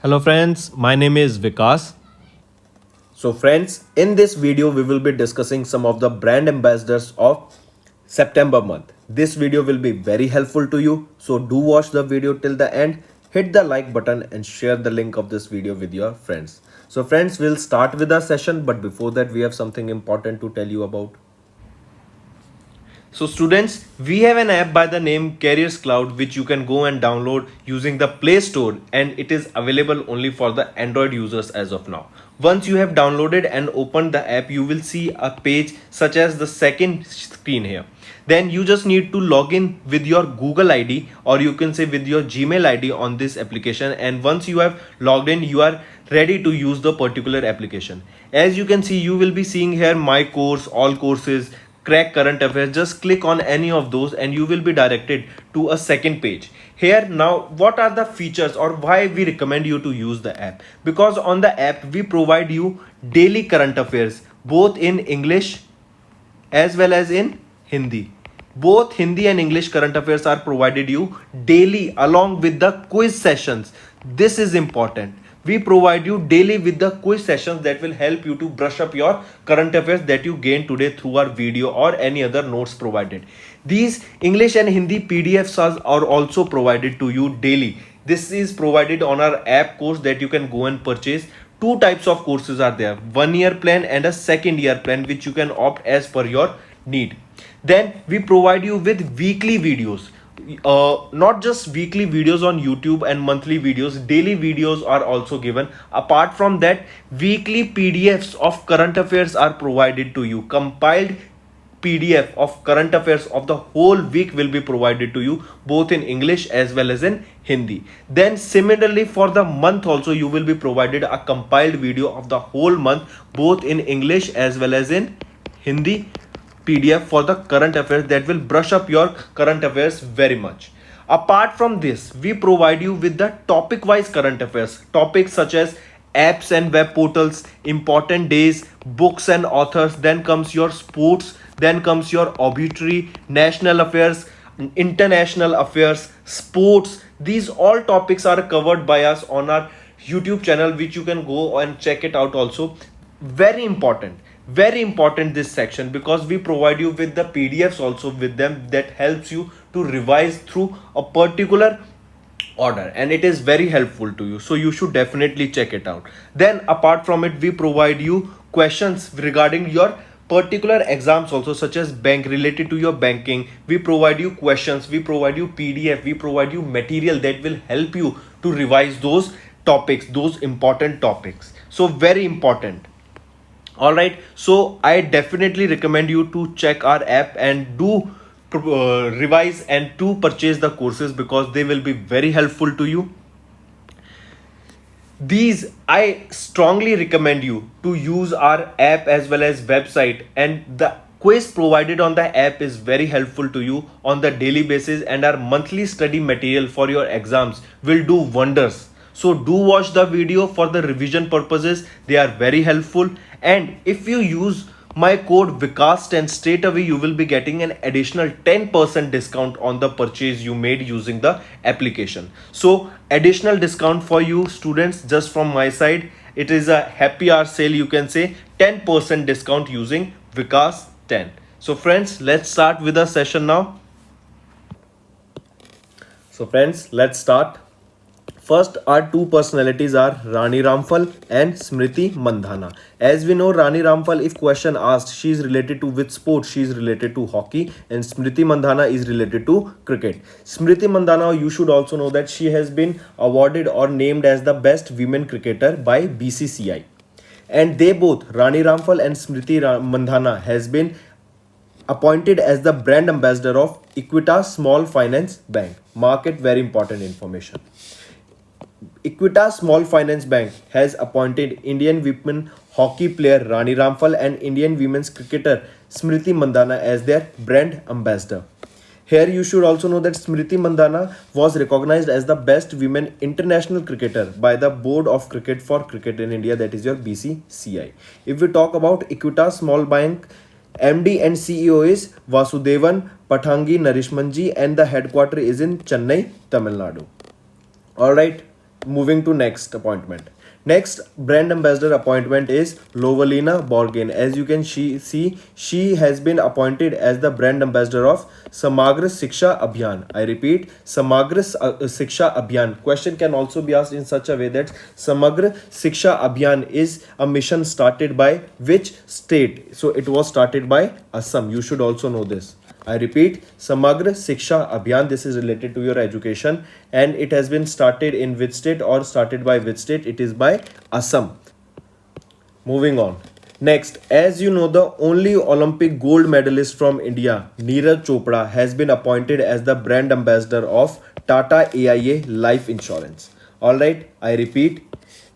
Hello friends, my name is Vikas. So friends, in this video we will be discussing some of the brand ambassadors of September month. This video will be very helpful to you. So do watch the video till the end. Hit the like button and share the link of this video with your friends. So friends, we'll start with our session, but before that we have something important to tell you about. So students, we have an app by the name Careers Cloud which you can go and download using the Play Store, and it is available only for the Android users as of now. Once you have downloaded and opened the app, you will see a page such as the second screen here. Then you just need to log in with your Google ID, or you can say with your Gmail ID on this application, and once you have logged in, you are ready to use the particular application. As you can see, you will be seeing here my course, all courses, crack current affairs. Just click on any of those and you will be directed to a second page. Here now, what are the features or why we recommend you to use the app? Because on the app we provide you daily current affairs both in English as well as in Hindi. Both Hindi and English current affairs are provided you daily along with the quiz sessions. This is important. We provide you daily with the quiz sessions that will help you to brush up your current affairs that you gain today through our video or any other notes provided. These English and Hindi PDFs are also provided to you daily. This is provided on our app course that you can go and purchase. Two types of courses are there, 1 year plan and a second year plan, which you can opt as per your need. Then we provide you with weekly videos, not just weekly videos on YouTube and monthly videos, daily videos are also given. Apart from that, weekly PDFs of current affairs are provided to you. Compiled PDF of current affairs of the whole week will be provided to you both in English as well as in Hindi. Then similarly for the month also you will be provided a compiled video of the whole month both in English as well as in Hindi PDF for the current affairs that will brush up your current affairs very much. Apart from this, we provide you with the topic wise current affairs, topics such as apps and web portals, important days, books and authors, then comes your sports, then comes your obituary, national affairs, international affairs, sports. These all topics are covered by us on our YouTube channel, which you can go and check it out also. Very important this section, because we provide you with the PDFs also with them that helps you to revise through a particular order, and it is very helpful to you, so you should definitely check it out. Then apart from it, we provide you questions regarding your particular exams also, such as bank, related to your banking. We provide you questions, we provide you PDF, we provide you material that will help you to revise those topics, those important topics. So very important. All right, so I definitely recommend you to check our app and do revise and to purchase the courses, because they will be very helpful to you. These I strongly recommend you to use our app as well as website, and the quiz provided on the app is very helpful to you on the daily basis, and our monthly study material for your exams will do wonders. So do watch the video for the revision purposes, they are very helpful. And if you use my code Vikas10, straight away you will be getting an additional 10% discount on the purchase you made using the application. So additional discount for you students just from my side. It is a happy hour sale, you can say, 10% discount using Vikas10. So friends, let's start with the session now. So friends, let's start. First, our two personalities are Rani Ramphal and Smriti Mandhana. As we know, Rani Ramphal, if question asked, she is related to which sport? She is related to hockey, and Smriti Mandhana is related to cricket. Smriti Mandhana, you should also know that she has been awarded or named as the best women cricketer by BCCI. And they both, Rani Ramphal and Smriti Mandhana, has been appointed as the brand ambassador of Equitas Small Finance Bank. Market, very important information. Equitas Small Finance Bank has appointed Indian women hockey player Rani Ramphal and Indian women's cricketer Smriti Mandhana as their brand ambassador. Here you should also know that Smriti Mandhana was recognized as the best women international cricketer by the Board of Cricket for Cricket in India, that is your BCCI. If we talk about Equitas Small Bank, MD and CEO is Vasudevan Pathangi Narishmanji, and the headquarter is in Chennai, Tamil Nadu. Alright. moving to next appointment. Next brand ambassador appointment is Lovelina Borgen. As you can see, she has been appointed as the brand ambassador of Samagra Shiksha Abhiyan. I repeat, Samagra Shiksha Abhiyan. Question can also be asked in such a way that Samagra Shiksha Abhiyan is a mission started by which state? So it was started by Assam. You should also know this. I repeat, Samagra Shiksha Abhiyan. This is related to your education and it has been started in which state or started by which state? It is by Assam. Moving on. Next, as you know, the only Olympic gold medalist from India, Neeraj Chopra, has been appointed as the brand ambassador of Tata AIA Life Insurance. Alright, I repeat,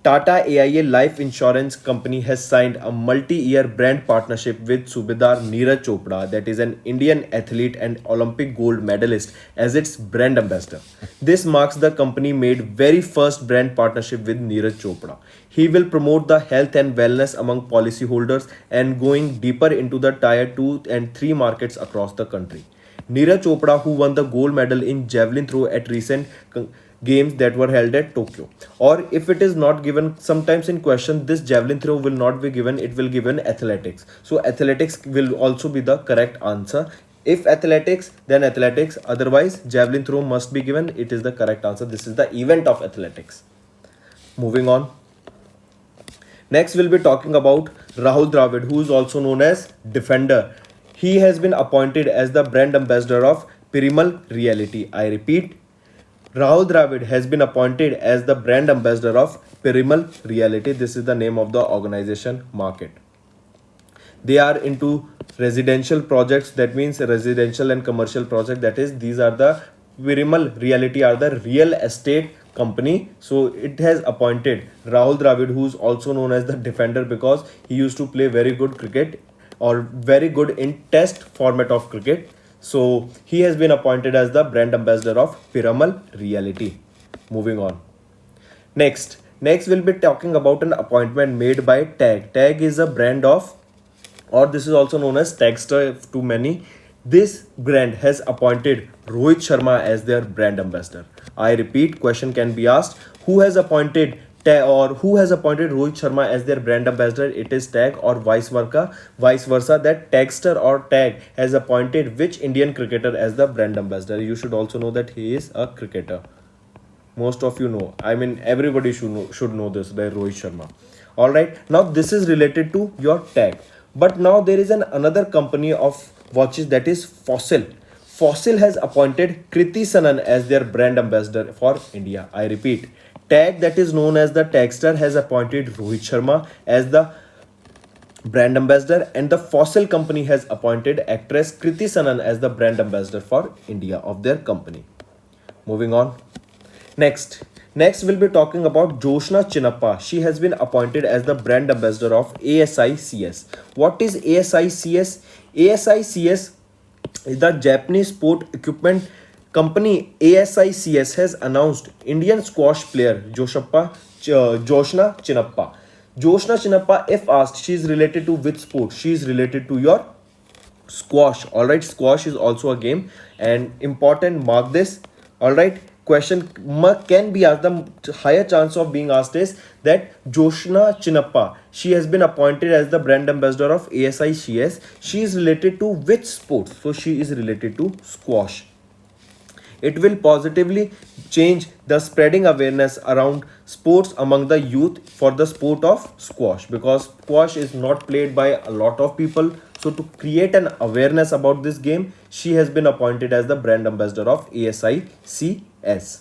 Tata AIA Life Insurance Company has signed a multi-year brand partnership with Subedar Neeraj Chopra, that is an Indian athlete and Olympic gold medalist, as its brand ambassador. This marks the company made very first brand partnership with Neeraj Chopra. He will promote the health and wellness among policyholders and going deeper into the tier 2 and 3 markets across the country. Neeraj Chopra, who won the gold medal in javelin throw at recent games that were held at Tokyo. Or if it is not given, sometimes in question, this javelin throw will not be given, it will given athletics. So athletics will also be the correct answer. If athletics, then athletics. Otherwise, javelin throw must be given. It is the correct answer. This is the event of athletics. Moving on. Next, we'll be talking about Rahul Dravid, who is also known as Defender. He has been appointed as the brand ambassador of Pirimal Reality. I repeat, Rahul Dravid has been appointed as the brand ambassador of Pirimal Reality. This is the name of the organization market. They are into residential projects, that means residential and commercial project. That is, these are the Pirimal Reality are the real estate company. So it has appointed Rahul Dravid, who is also known as the Defender because he used to play very good cricket or very good in test format of cricket. So he has been appointed as the brand ambassador of Piramal Reality. Moving on. Next we'll be talking about an appointment made by Tag. Tag is a brand of, or this is also known as Tagster to many. This brand has appointed Rohit Sharma as their brand ambassador. I repeat, question can be asked, who has appointed Rohit Sharma as their brand ambassador? It is Tag, or vice versa, that Tagster or Tag has appointed which Indian cricketer as the brand ambassador. You should also know that he is a cricketer. Most of you know. I mean, everybody should know this, by Rohit Sharma. Alright, now this is related to your Tag. But now there is another company of watches, that is Fossil. Fossil has appointed Kriti Sanan as their brand ambassador for India. I repeat, Tag, that is known as the Tagster, has appointed Rohit Sharma as the brand ambassador, and the Fossil company has appointed actress Kriti Sanan as the brand ambassador for India of their company. Moving on. Next we'll be talking about Joshna Chinnappa. She has been appointed as the brand ambassador of ASICS. What is ASICS? ASICS is the Japanese sport equipment company. ASICS has announced Indian squash player Joshna Chinnappa. Joshna Chinnappa, if asked, she is related to which sport? She is related to your squash. Alright, squash is also a game and important, mark this. Alright, question can be asked, the higher chance of being asked is that Joshna Chinnappa, she has been appointed as the brand ambassador of ASICS. She is related to which sport? So she is related to squash. It will positively change the spreading awareness around sports among the youth for the sport of squash, because squash is not played by a lot of people. So to create an awareness about this game, she has been appointed as the brand ambassador of ASICS.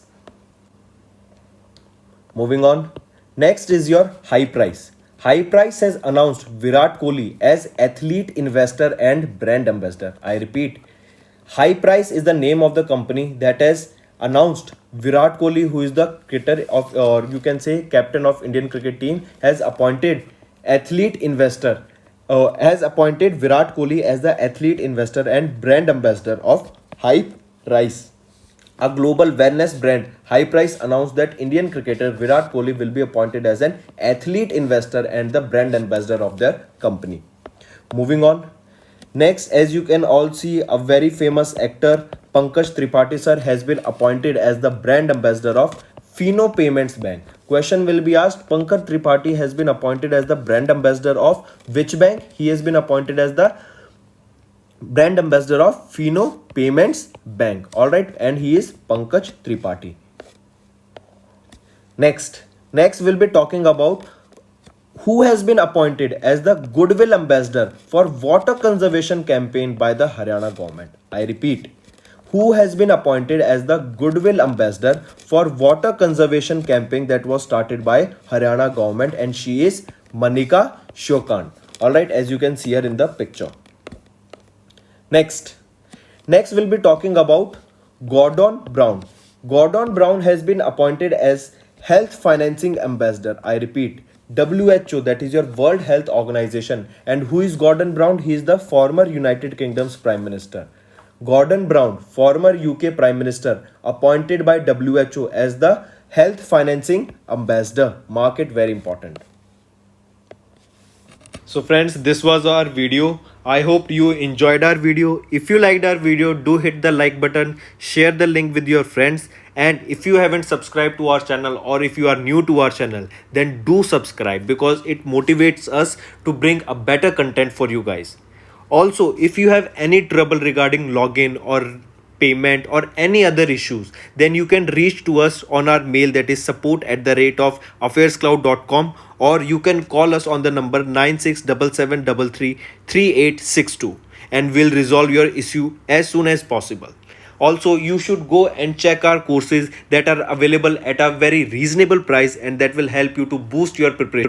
Moving on. Next is your High Price. High Price has announced Virat Kohli as athlete, investor and brand ambassador. I repeat, High Price is the name of the company that has announced Virat Kohli, who is the cricketer of, or you can say captain of Indian cricket team, has appointed athlete investor, has appointed Virat Kohli as the athlete investor and brand ambassador of High Price. A global wellness brand, High Price announced that Indian cricketer Virat Kohli will be appointed as an athlete investor and the brand ambassador of their company. Moving on. Next, as you can all see, a very famous actor Pankaj Tripathi sir has been appointed as the brand ambassador of Fino Payments Bank. Question will be asked, Pankaj Tripathi has been appointed as the brand ambassador of which bank? He has been appointed as the brand ambassador of Fino Payments Bank. Alright, and he is Pankaj Tripathi. Next we'll be talking about who has been appointed as the goodwill ambassador for water conservation campaign by the Haryana government. I repeat, who has been appointed as the goodwill ambassador for water conservation campaign that was started by Haryana government, and she is Manika Shokan. Alright, as you can see her in the picture. Next we'll be talking about Gordon Brown. Gordon Brown has been appointed as Health Financing Ambassador. I repeat, WHO, that is your World Health Organization. And who is Gordon Brown? He is the former United Kingdom's Prime Minister. Gordon Brown, former UK Prime Minister, appointed by WHO as the Health Financing Ambassador. Mark it, very important. So friends, this was our video. I hope you enjoyed our video. If you liked our video, do hit the like button, share the link with your friends, and if you haven't subscribed to our channel or if you are new to our channel, then do subscribe because it motivates us to bring a better content for you guys. Also, if you have any trouble regarding login or payment or any other issues, then you can reach to us on our mail, that is support@affairscloud.com, or you can call us on the number 9677333862 and we'll resolve your issue as soon as possible. Also, you should go and check our courses that are available at a very reasonable price and that will help you to boost your preparation.